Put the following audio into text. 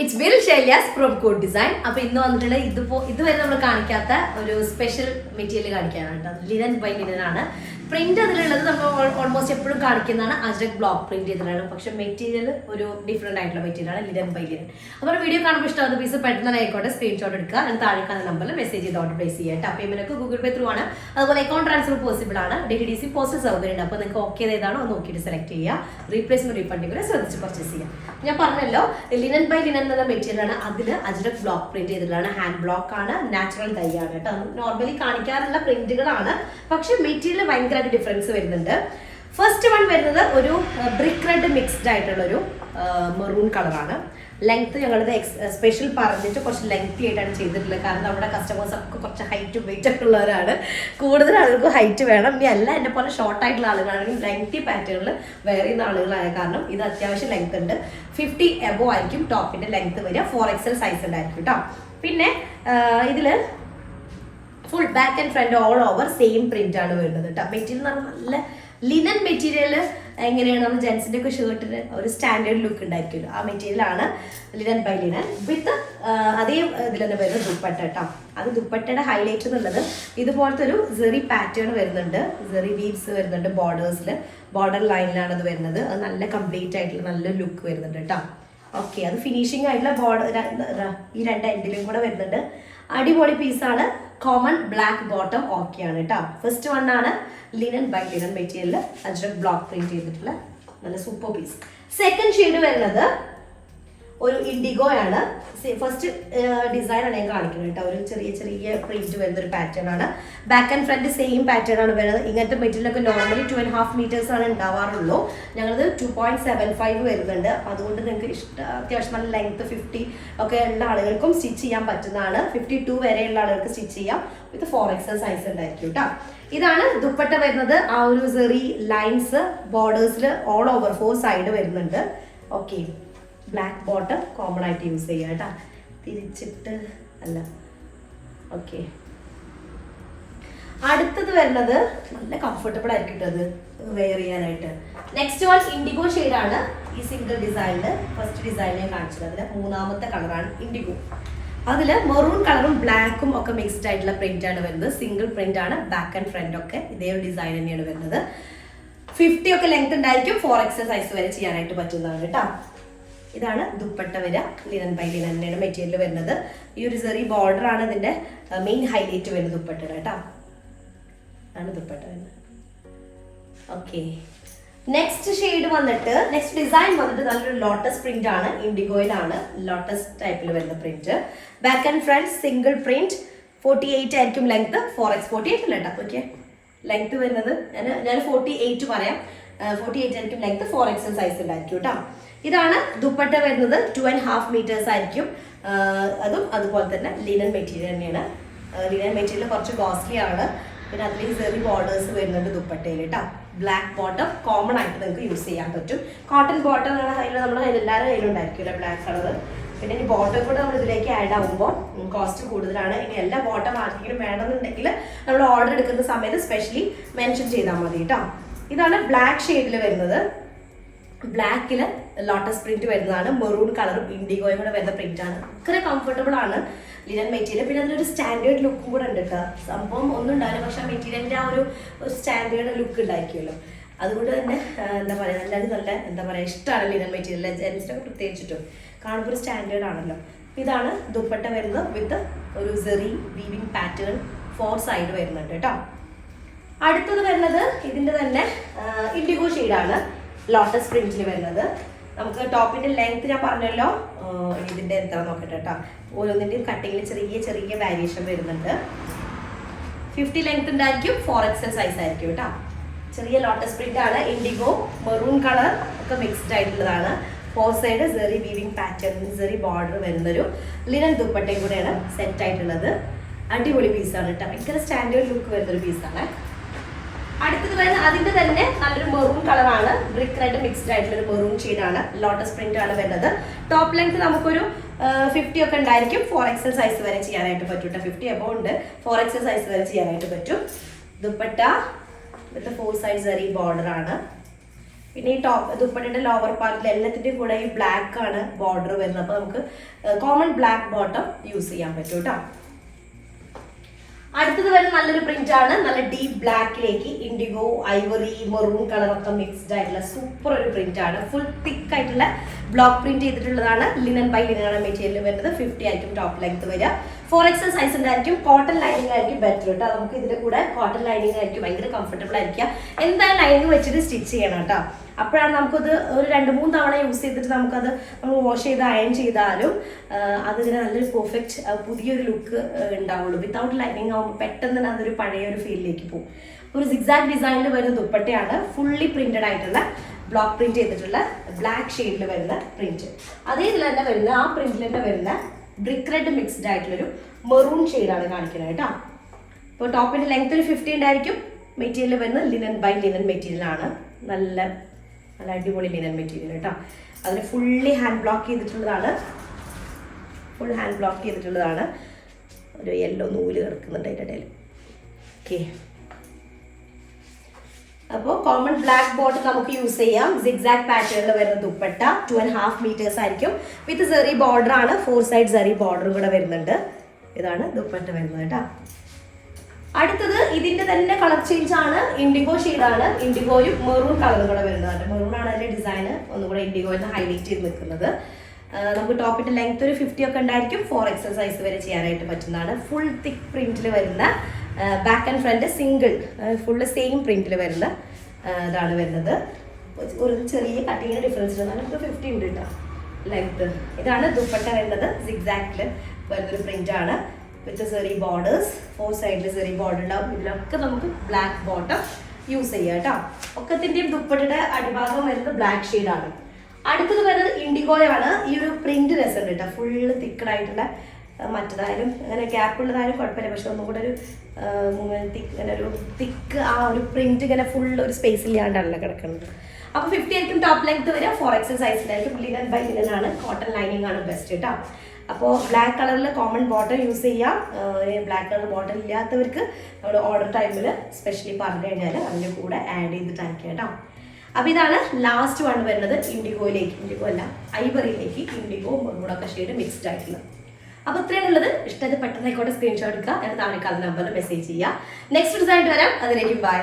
It's Bill ഷൈലിയാസ് from code design. അപ്പോൾ ഇന്ന് വന്നിട്ടുള്ള ഇതുവരെ നമ്മൾ കാണിക്കാത്ത ഒരു സ്പെഷ്യൽ മെറ്റീരിയൽ കാണിക്കാനാണ് കേട്ടോ. ലിനൻ ബൈ ലിനൻ ആണ്. പ്രിന്റ് അതിലുള്ളത് നമ്മൾ ഓൾമോസ്റ്റ് എപ്പോഴും കാണിക്കുന്നതാണ് അജ്രക് ബ്ലോക്ക് പ്രിന്റ് ചെയ്തിട്ടാണ്. പക്ഷെ മെറ്റീരിയൽ ഒരു ഡിഫറെന്റ് ആയിട്ടുള്ള മെറ്റീരിയലാണ് ലിനൻ ബൈ ലിനൻ. അപ്പോൾ വീഡിയോ കാണുമ്പോൾ ഇഷ്ടമാകുന്ന പീസ് പെട്ടെന്ന് ആയിക്കോട്ടെ സ്ക്രീൻഷോട്ട് എടുക്കുക. അതിന് താഴെ കാണുന്ന നമ്പറിൽ മെസ്സേജ് ചെയ്ത് ഓർഡർ പ്ലേസ് ചെയ്യുക കേട്ടോ. പേയ്മെന്റ് ഗൂഗിൾ പേ ത്രൂ ആണ്. അതുപോലെ അക്കൗണ്ട് ട്രാൻസ്ഫർ പോസിബിൾ ആണ്. DTDC പോസ്റ്റൽ സൗകര്യം ഉണ്ട്. അപ്പോൾ നിങ്ങൾക്ക് ഓക്കെ ഏതാണോ നോക്കിയിട്ട് സെലക്ട് ചെയ്യുക. റീപ്ലേസ്മെന്റ് റീഫണ്ടിങ് കൂടെ ശ്രദ്ധിച്ച് പർച്ചേസ് ചെയ്യുക. ഞാൻ പറഞ്ഞല്ലോ ലിനൻ ബൈ ലിനൻ എന്നുള്ള മെറ്റീരിയൽ ആണ്. അതിൽ അജ്രക് ബ്ലോക്ക് പ്രിന്റ് ചെയ്തിട്ടാണ്. ഹാൻഡ് ബ്ലോക്ക് ആണ്, നാച്ചുറൽ ഡൈ ആണ് കേട്ടോ. നോർമലി കാണിക്കാറുള്ള പ്രിന്റുകളാണ്, പക്ഷെ മെറ്റീരിയൽ ഭയങ്കരമായിട്ട് ഡിഫറൻസ് വരുന്നുണ്ട്. ഫസ്റ്റ് വൺ വരുന്നത് ഒരു ബ്രിക്ക് റെഡ് മിക്സ്ഡ് ആയിട്ടുള്ള ഒരു മെറൂൺ കളറാണ്. ലെങ്ത് ഞങ്ങളത് സ്പെഷ്യൽ പറഞ്ഞിട്ട് കുറച്ച് ലെങ്തി ആയിട്ടാണ് ചെയ്തിട്ടുള്ളത്. കാരണം നമ്മുടെ കസ്റ്റമേഴ്സ് ഒക്കെ കുറച്ച് ഹൈറ്റ് വെയിറ്റ് ഒക്കെ ഉള്ളവരാണ്. കൂടുതൽ ആളുകൾക്ക് ഹൈറ്റ് വേണം. ഇനി അല്ല എന്നെ പോലെ ഷോർട്ട് ആയിട്ടുള്ള ആളുകളാണെങ്കിൽ ലെങ്തി പാറ്റേണിൽ വെയർ ചെയ്യുന്ന ആളുകളായ കാരണം ഇത് അത്യാവശ്യം ലെങ്ത് ഉണ്ട്. 50 എബോ ആയിരിക്കും ടോപ്പിന്റെ ലെങ്ത് വരിക. 4XL സൈസ് ഉണ്ടായിരിക്കും കേട്ടോ. പിന്നെ ഇതില് full back and front all over same print ആണ് വരുന്നത് കേട്ടോ. മെറ്റീരിയൽ എന്ന് പറഞ്ഞാൽ നല്ല ലിനൻ മെറ്റീരിയൽ എങ്ങനെയാണ് നമ്മൾ ജെൻസിന്റെ ഒക്കെ ഷർട്ടിന് ഒരു സ്റ്റാൻഡേർഡ് ലുക്ക് ഉണ്ടായിരിക്കുമല്ലോ, ആ മെറ്റീരിയൽ ആണ് ലിനൻ ബൈ ലിനൻ. വിത്ത് അതേ ഇതിൽ തന്നെ വരുന്ന ദുപ്പട്ട കേട്ടോ. അത് ദുപ്പട്ടയുടെ ഹൈലൈറ്റ് എന്നുള്ളത് ഇതുപോലത്തെ ഒരു സെറി പാറ്റേൺ വരുന്നുണ്ട്. സെറി വീവ്സ് വരുന്നുണ്ട് ബോർഡേഴ്സിൽ. ബോർഡർ ലൈനിലാണ് അത് വരുന്നത്. അത് നല്ല കംപ്ലീറ്റ് ആയിട്ടുള്ള നല്ലൊരു ലുക്ക് വരുന്നുണ്ട് കേട്ടോ. ഓക്കെ, അത് ഫിനിഷിംഗ് ആയിട്ടുള്ള ബോർഡർ ഈ രണ്ട് എൻഡിലും കൂടെ വരുന്നുണ്ട്. അടിപൊളി പീസാണ്. കോമൺ ബ്ലാക്ക് ബോട്ടം ഓക്കെയാണ് കേട്ടോ. ഫസ്റ്റ് വൺ ആണ് linen by linen material Ajrak block print ചെയ്തിട്ടുള്ള നല്ല സൂപ്പർ പീസ്. സെക്കൻഡ് ഷെയ്ഡ് വരുന്നത് ഒരു ഇൻഡിഗോ ആണ്. ഫസ്റ്റ് ഡിസൈൻ ആണ് ഞാൻ കാണിക്കുന്നത് കേട്ടോ. ഒരു ചെറിയ ചെറിയ പ്രിന്റ് വരുന്ന ഒരു പാറ്റേൺ ആണ്. Back and front same pattern ആണ് വരുന്നത്. ഇങ്ങനത്തെ മെറ്റീരിയലൊക്കെ നോർമലി 2.5 meters ആണ് ഉണ്ടാവാറുള്ളൂ. ഞങ്ങളത് 2.75 വരുന്നുണ്ട്. അതുകൊണ്ട് നിങ്ങൾക്ക് അത്യാവശ്യം നല്ല ലെങ്ത് 50 ഒക്കെ ഉള്ള ആളുകൾക്കും സ്റ്റിച്ച് ചെയ്യാൻ പറ്റുന്നതാണ്. 52 വരെയുള്ള ആളുകൾക്ക് സ്റ്റിച്ച് ചെയ്യാം. വിത്ത് 4XL സൈസ് ഉണ്ടായിരിക്കും കേട്ടോ. ഇതാണ് ദുപ്പട്ട വരുന്നത്. ആ ഒരു സെറി ലൈൻസ് ബോർഡേഴ്സിൽ ഓൾ ഓവർ 4 സൈഡ് വരുന്നുണ്ട്. ഓക്കെ, ബ്ലാക്ക് ബോട്ടം കോമൺ ആയിട്ട് യൂസ് ചെയ്യാം കേട്ടോ. തിരിച്ചിട്ട് അല്ല. ഓക്കെ, അടുത്തത് വരുന്നത് നല്ല കംഫർട്ടബിൾ ആയിരിക്കും അത് വെയർ ചെയ്യാനായിട്ട്. നെക്സ്റ്റ് വൺ ഇൻഡിഗോ ഷെയ്ഡാണ്. ഈ സിംഗിൾ ഡിസൈനില് ഫസ്റ്റ് ഡിസൈനിൽ ഞാൻ കാണിച്ചത് അതിൽ മൂന്നാമത്തെ കളറാണ് ഇൻഡിഗോ. അതിൽ മെറൂൺ കളറും ബ്ലാക്കും ഒക്കെ മിക്സ്ഡ് ആയിട്ടുള്ള പ്രിന്റ് ആണ് വരുന്നത്. സിംഗിൾ പ്രിന്റ് ആണ്. ബാക്ക് ആൻഡ് ഫ്രണ്ട് ഒക്കെ ഇതേ ഒരു ഡിസൈൻ തന്നെയാണ് വരുന്നത്. 50 ഒക്കെ ലെങ്ത് ഉണ്ടായിരിക്കും. 4XL സൈസ് വരെ ചെയ്യാനായിട്ട് പറ്റുന്നതാണ് കേട്ടോ. ഇതാണ് ദുപ്പട്ട വരിക. ലിനൻ ബൈ ലിനൻ തന്നെയാണ് മെറ്റീരിയൽ വരുന്നത്. ഈ ഒരു ചെറിയ ബോർഡർ ആണ് ഇതിന്റെ മെയിൻ ഹൈലൈറ്റ് വരുന്നത് ദുപ്പട്ടയുടെ കേട്ടോ. ആണ് ദുപ്പട്ട വരുന്നത്. ഓക്കെ, നെക്സ്റ്റ് ഷെയ്ഡ് വന്നിട്ട് നെക്സ്റ്റ് ഡിസൈൻ വന്നിട്ട് നല്ലൊരു ലോട്ടസ് പ്രിന്റ് ആണ്. ഇൻഡിഗോയിലാണ് ലോട്ടസ് ടൈപ്പിൽ വരുന്ന print. Back and front single print. 48 ആയിരിക്കും ലെങ്ത്. 4X48 അല്ല കേട്ടോ. ഓക്കെ, ലെങ്ത് വരുന്നത് ഞാൻ 48 പറയാം. 48 ആയിരിക്കും ലെങ്ത്. 4XL സൈസ് ഉണ്ടായിരിക്കും കേട്ടോ. ഇതാണ് ദുപ്പട്ട വരുന്നത്. 2.5 meters ആയിരിക്കും. അതും അതുപോലെ തന്നെ ലിനൻ മെറ്റീരിയൽ തന്നെയാണ്. ലിനൻ മെറ്റീരിയൽ കുറച്ച് കോസ്റ്റ്ലി ആണ്. പിന്നെ അതിലേക്ക് ചെറിയ ബോർഡേഴ്സ് വരുന്നുണ്ട് ദുപ്പട്ടയിൽ കേട്ടോ. ബ്ലാക്ക് ബോട്ടം കോമൺ ആയിട്ട് നിങ്ങൾക്ക് യൂസ് ചെയ്യാൻ പറ്റും. കോട്ടൺ ബോട്ടം നമ്മുടെ കയ്യിൽ എല്ലാവരുടെ കയ്യിലും ഉണ്ടായിരിക്കില്ല ബ്ലാക്ക് കളർ. പിന്നെ ഈ ബോട്ടം കൂടെ നമ്മൾ ഇതിലേക്ക് ആഡ് ആകുമ്പോൾ കോസ്റ്റ് കൂടുതലാണ്. ഇനി എല്ലാ ബോട്ടം ആർക്കെങ്കിലും വേണമെന്നുണ്ടെങ്കിൽ നമ്മൾ ഓർഡർ എടുക്കുന്ന സമയത്ത് സ്പെഷ്യലി മെൻഷൻ ചെയ്താൽ മതി കേട്ടോ. ഇതാണ് ബ്ലാക്ക് ഷെയ്ഡിൽ വരുന്നത്. ബ്ലാക്കിൽ ലോട്ടസ് പ്രിന്റ് വരുന്നതാണ്. മെറൂൺ കളറും ഇൻഡിഗോയും കൂടെ വരുന്ന പ്രിന്റ് ആണ്. ഭയങ്കര കംഫർട്ടബിൾ ആണ് ലിനൻ മെറ്റീരിയൽ. പിന്നെ അതിലൊരു സ്റ്റാൻഡേർഡ് ലുക്കും കൂടെ ഉണ്ട് കേട്ടോ. സംഭവം ഒന്നും ഉണ്ടാവില്ല, പക്ഷെ മെറ്റീരിയലിന്റെ ആ ഒരു സ്റ്റാൻഡേർഡ് ലുക്ക് ഉണ്ടായിരിക്കുമല്ലോ. അതുകൊണ്ട് തന്നെ എന്താ പറയുക, എല്ലാവരും നല്ല എന്താ പറയുക ഇഷ്ടമാണ് ലിനൻ മെറ്റീരിയൽ. ജെൻസിനൊക്കെ പ്രത്യേകിച്ചിട്ടും കാണുമ്പോൾ ഒരു സ്റ്റാൻഡേർഡ് ആണല്ലോ. ഇതാണ് ദുപ്പട്ട വരുന്നത് വിത്ത് ഒരു സെറി വീവിംഗ് പാറ്റേൺ 4 സൈഡ് വരുന്നുണ്ട് കേട്ടോ. അടുത്തത് വരുന്നത് ഇതിന്റെ തന്നെ ഇൻഡിഗോ ഷെയ്ഡാണ്. ലോട്ടസ് പ്രിന്റിൽ വരുന്നത്. നമുക്ക് ടോപ്പിന്റെ ലെങ്ത് ഞാൻ പറഞ്ഞല്ലോ. ഇതിന്റെ എന്താ നോക്കട്ടെ കേട്ടോ. ഓരോന്നിന്റെയും കട്ടിങ്ങിൽ ചെറിയ ചെറിയ വേരിയേഷൻ വരുന്നുണ്ട്. 50 ലെങ്ത് ഉണ്ടായിരിക്കും. 4XL സൈസ് ആയിരിക്കും കേട്ടോ. ചെറിയ ലോട്ടസ് പ്രിന്റ് ആണ്. ഇൻഡിഗോ മെറൂൺ കളർ ഒക്കെ മിക്സ്ഡ് ആയിട്ടുള്ളതാണ്. 4 സൈഡ് സെറി വീവിംഗ് പാറ്റേൺ സെറി ബോർഡർ വരുന്നൊരു ലിനൻ ദുപ്പട്ടയും കൂടെയാണ് സെറ്റ് ആയിട്ടുള്ളത്. അടിപൊളി പീസാണ് കേട്ടോ. ഭയങ്കര സ്റ്റാൻഡേർഡ് ലുക്ക് വരുന്നൊരു പീസാണ്. അടുത്തത് വരുന്നത് അതിന്റെ തന്നെ നല്ലൊരു മെറൂൺ കളറാണ്. ബ്രിക്ക് റെഡ് മിക്സ്ഡ് ആയിട്ടുള്ള ഒരു മെറൂൺ ഷെയ്ഡാണ്. ലോട്ടസ് പ്രിന്റ് ആണ് വരുന്നത്. ടോപ്പ് ലെങ്ത് നമുക്കൊരു 50 ഒക്കെ ഉണ്ടായിരിക്കും. 4XL സൈസ് വരെ ചെയ്യാനായിട്ട് പറ്റും കേട്ടോ. 50 എബോ ഉണ്ട്. 4XL സൈസ് വരെ ചെയ്യാനായിട്ട് പറ്റും. ദുപ്പട്ട വിത്ത് 4 സൈഡ് സെറി ബോർഡർ ആണ്. പിന്നെ ഈ ടോപ്പ് ദുപ്പട്ടയുടെ ലോവർ പാർട്ടിൽ എല്ലാത്തിൻ്റെയും കൂടെ ഈ ബ്ലാക്ക് ആണ് ബോർഡർ വരുന്നത്. അപ്പോൾ നമുക്ക് കോമൺ ബ്ലാക്ക് ബോട്ടം യൂസ് ചെയ്യാൻ പറ്റും കേട്ടോ. അടുത്തത് വരുന്ന നല്ലൊരു പ്രിന്റ് ആണ്. നല്ല ഡീപ് ബ്ലാക്കിലേക്ക് ഇൻഡിഗോ, ഐവറി, മെറൂൺ കളറൊക്കെ മിക്സ്ഡ് ആയിട്ടുള്ള സൂപ്പർ ഒരു പ്രിന്റ് ആണ്. ഫുൾ തിക്ക് ആയിട്ടുള്ള ബ്ലോക്ക് പ്രിന്റ് ചെയ്തിട്ടുള്ളതാണ്. ലിനൻ ബൈ ലിനൻ ആണ് മെറ്റീരിയൽ വരുന്നത്. 50 ആയിരിക്കും ടോപ്പ് ലെങ്ത് വരിക. 4XL സൈസ് ഉണ്ടായിരിക്കും. കോട്ടൺ ലൈനിങ് ആയിരിക്കും ബെറ്റർ കേട്ടോ. നമുക്ക് ഇതിന്റെ കൂടെ കോട്ടൺ ലൈനിങ് ആയിരിക്കും ഭയങ്കര കംഫർട്ടബിൾ ആയിരിക്കും. എന്തായാലും ലൈനിങ് വെച്ചിട്ട് സ്റ്റിച്ച് ചെയ്യണം കേട്ടോ. അപ്പോഴാണ് നമുക്കത് ഒരു 2-3 തവണ യൂസ് ചെയ്തിട്ട് നമുക്കത് നമ്മൾ വാഷ് ചെയ്ത് അയൺ ചെയ്താലും അതിന് നല്ലൊരു പെർഫെക്റ്റ് പുതിയൊരു ലുക്ക് ഉണ്ടാവുള്ളൂ. വിത്തൗട്ട് ലൈനിങ് ആകുമ്പോൾ പെട്ടെന്ന് തന്നെ അതൊരു പഴയ ഒരു ഫീലിലേക്ക് പോകും. ഒരു സിഗ്സാഗ് ഡിസൈനിൽ വരുന്ന ദുപ്പട്ടയാണ്. ഫുള്ളി പ്രിന്റഡ് ആയിട്ടുള്ള ബ്ലോക്ക് പ്രിന്റ് ചെയ്തിട്ടുള്ള ബ്ലാക്ക് ഷെയ്ഡിൽ വരുന്ന പ്രിന്റ്. അതേ ഇതിൽ തന്നെ വരുന്ന ആ പ്രിന്റിൽ തന്നെ വരുന്ന ബ്രിക്ക് റെഡ് മിക്സ്ഡ് ആയിട്ടുള്ളൊരു മെറൂൺ ഷെയ്ഡാണ് കാണിക്കുന്നത് കേട്ടോ. ഇപ്പോൾ ടോപ്പിന്റെ ലെങ്ത് ഒരു 50 ഉണ്ടായിരിക്കും. മെറ്റീരിയൽ വരുന്നത് ലിനൻ ബൈ ലിനൻ മെറ്റീരിയൽ ആണ്. നല്ല അടിപൊളി ലിനൻ മെറ്റീരിയൽ കേട്ടോ. അതിന് ഫുള്ളി ഹാൻഡ് ബ്ലോക്ക് ചെയ്തിട്ടുള്ളതാണ്. ഫുൾ ഹാൻഡ് ബ്ലോക്ക് ചെയ്തിട്ടുള്ളതാണ്. ഒരു യെല്ലോ നൂല് കിടക്കുന്നുണ്ട് അതിൻ്റെ ഇടയിൽ. ഓക്കെ, അപ്പോൾ കോമൺ ബ്ലാക്ക് ബോട്ടം നമുക്ക് യൂസ് ചെയ്യാം. സിഗ്സാഗ് പാറ്റേണിൽ വരുന്ന ദുപ്പട്ട 2.5 മീറ്റേഴ്സ് ആയിരിക്കും. വിത്ത് സെറി ബോർഡർ ആണ്. 4 സൈഡ് സെറി ബോർഡറും കൂടെ വരുന്നുണ്ട്. ഇതാണ് ദുപ്പട്ട വരുന്നത് കേട്ടോ. അടുത്തത് ഇതിന്റെ തന്നെ കളർ ചേഞ്ച് ആണ്. ഇൻഡിഗോ ഷെയ്ഡാണ്. ഇൻഡിഗോയും മെറൂൺ കളറും കൂടെ വരുന്നതാണ്. മെറൂൺ ആണ് അതിന്റെ ഡിസൈൻ ഒന്നുകൂടെ ഇൻഡിഗോ എന്ന് ഹൈലൈറ്റ് ചെയ്ത് നിൽക്കുന്നത്. നമുക്ക് ടോപ്പിന്റെ ലെങ്ത് ഒരു 50 ഒക്കെ ഉണ്ടായിരിക്കും. 4XL സൈസ് വരെ ചെയ്യാനായിട്ട് പറ്റുന്നതാണ്. ഫുൾ തിക്ക് പ്രിന്റിൽ വരുന്ന back and front single full same പ്രിന്റിൽ വരുന്ന ഇതാണ് വരുന്നത്. ഒരു ചെറിയ കട്ടിങ്ങിന് ഡിഫറൻസ് ഉണ്ട്. നമുക്ക് 50 ഉണ്ട് കേട്ടോ ലെങ്ത്. ഇതാണ് ദുപ്പട്ട വരുന്നത്. സിഗ്സാക്റ്റിൽ വരുന്നൊരു പ്രിന്റ് ആണ്. വിത്ത് സെറി ബോർഡേഴ്സ്. 4 സൈഡിൽ സെറി ബോർഡർ ഉണ്ടാവും. ഇതിലൊക്കെ നമുക്ക് ബ്ലാക്ക് ബോട്ടം യൂസ് ചെയ്യാം കേട്ടോ. ഒക്കത്തിൻ്റെയും ദുപ്പട്ടയുടെ അടിഭാഗം വരുന്നത് ബ്ലാക്ക് ഷെയ്ഡാണ്. അടുത്തത് വരുന്നത് ഇൻഡിഗോയാണ്. ഈ ഒരു പ്രിന്റ് രസമുണ്ട് കേട്ടോ. ഫുള്ള് തിക്കഡായിട്ടുള്ള മറ്റേതായാലും അങ്ങനെ ഗ്യാപ്പ് ഉള്ളതായാലും കുഴപ്പമില്ല. പക്ഷെ ഒന്നും കൂടെ ഒരു ഇങ്ങനെ ഒരു തിക്ക് ആ ഒരു പ്രിന്റ് ഇങ്ങനെ ഫുൾ ഒരു സ്പേസ് ഇല്ലാണ്ടാണല്ലോ കിടക്കുന്നത്. അപ്പോൾ 50 ആയിരിക്കും ടോപ്പ് ലെങ്ത് വരിക. 4XL സൈസിലായിരിക്കും. ലിനൻ ബൈ ലിനൻ ആണ്. കോട്ടൺ ലൈനിങ് ആണ് ബെസ്റ്റ് കേട്ടോ. അപ്പോൾ ബ്ലാക്ക് കളറിൽ കോമൺ ബോട്ടം യൂസ് ചെയ്യാം. ബ്ലാക്ക് കളർ ബോട്ടം ഇല്ലാത്തവർക്ക് നമ്മൾ ഓർഡർ ടൈമിൽ സ്പെഷ്യലി പറഞ്ഞു കഴിഞ്ഞാൽ അതിൻ്റെ കൂടെ ആഡ് ചെയ്തിട്ട് അയക്കാം കേട്ടോ. അപ്പോൾ ഇതാണ് ലാസ്റ്റ് വൺ വരുന്നത്. ഇൻഡിഗോയിലേക്ക്, ഇൻഡിഗോ അല്ല ഐവറിയിലേക്ക് ഇൻഡിഗോ മെറൂണൊക്കെ ഷെയ്ഡ് മിക്സ്ഡ് ആയിട്ടുള്ളത്. അപ്പോൾ ഇത്രയാണുള്ളത്. ഇഷ്ടമായിട്ട് പെട്ടെന്ന് ആയിക്കോട്ടെ സ്ക്രീൻഷോട്ട് എടുക്കുക. എന്നിട്ട് താഴെ നമ്പറിൽ മെസ്സേജ് ചെയ്യുക. നെക്സ്റ്റ് ഡിസൈൻ വരാം. അതിലേക്ക് ബൈ.